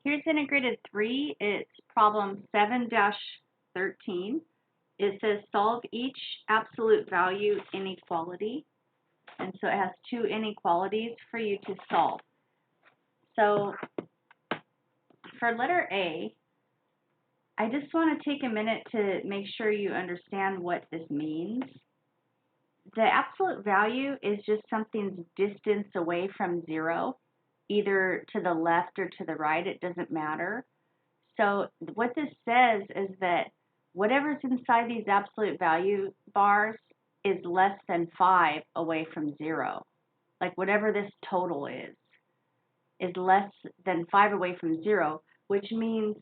Here's integrated 3. It's problem 7-13. It says solve each absolute value inequality. And so it has two inequalities for you to solve. So for letter A, I just want to take a minute to make sure you understand what this means. The absolute value is just something's distance away from 0, either to the left or to the right, it doesn't matter. So what this says is that whatever's inside these absolute value bars is less than 5 away from 0. Like whatever this total is less than 5 away from 0, which means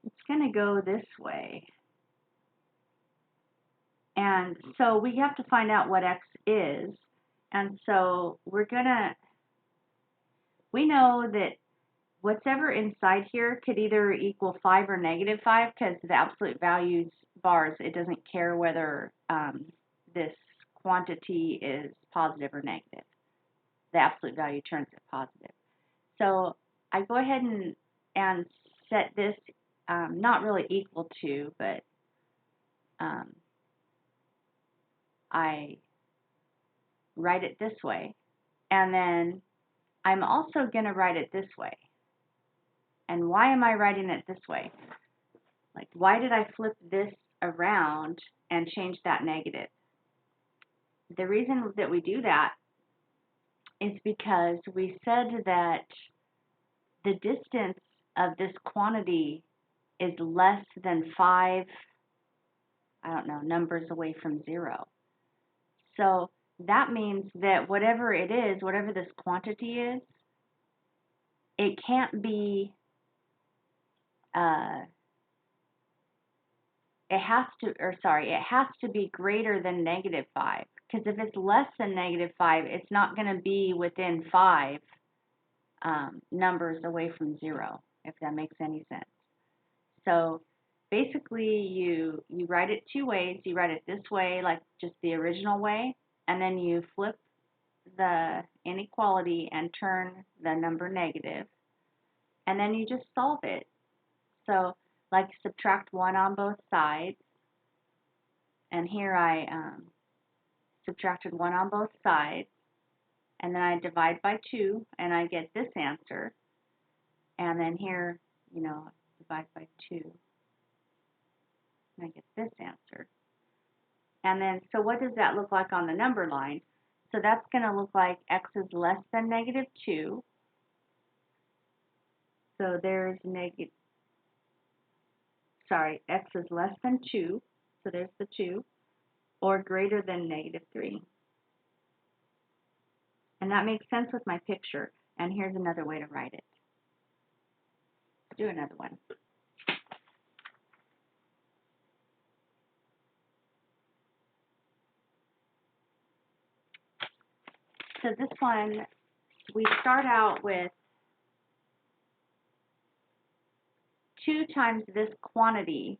it's going to go this way. And so we have to find out what x is. And so we know that whatever inside here could either equal 5 or negative 5 because the absolute values bars, it doesn't care whether this quantity is positive or negative. The absolute value turns it positive. So I go ahead and set this not really equal to, but I write it this way. And then I'm also going to write it this way. And why am I writing it this way? Like, why did I flip this around and change that negative? The reason that we do that is because we said that the distance of this quantity is less than 5, numbers away from 0. So that means that whatever it is, whatever this quantity is, it can't be, it has to be greater than negative 5. Because if it's less than negative 5, it's not going to be within 5 numbers away from 0, if that makes any sense. So basically, you write it two ways. You write it this way, like just the original way, and then you flip the inequality and turn the number negative, and then you just solve it. So like subtract 1 on both sides, and here I subtracted 1 on both sides, and then I divide by 2, and I get this answer, and then here, divide by 2, and I get this answer. And then, so what does that look like on the number line? So that's going to look like x is less than negative 2. So there's x is less than 2. So there's the 2. Or greater than negative 3. And that makes sense with my picture. And here's another way to write it. Let's do another one. So this one, we start out with 2 times this quantity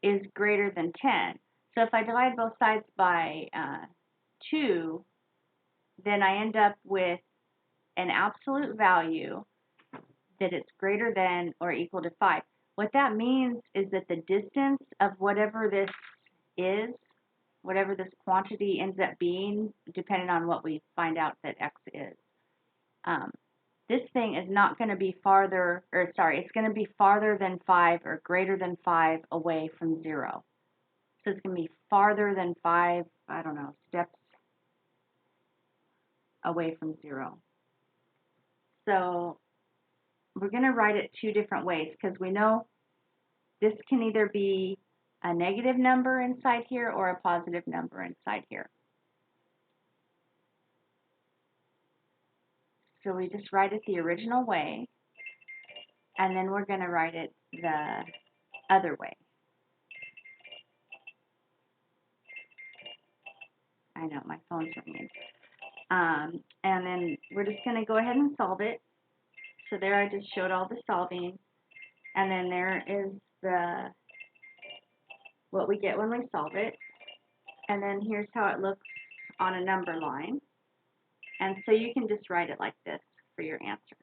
is greater than 10. So if I divide both sides by 2, then I end up with an absolute value that it's greater than or equal to 5. What that means is that the distance of whatever this is, whatever this quantity ends up being, depending on what we find out that x is, this thing is not going to be it's going to be farther than 5 or greater than 5 away from 0. So it's going to be farther than 5, steps away from 0. So we're going to write it two different ways because we know this can either be a negative number inside here or a positive number inside here. So we just write it the original way, and then we're going to write it the other way. I know, my phone's ringing. And then we're just going to go ahead and solve it. So there I just showed all the solving. And then there is what we get when we solve it. And then here's how it looks on a number line. And so you can just write it like this for your answer.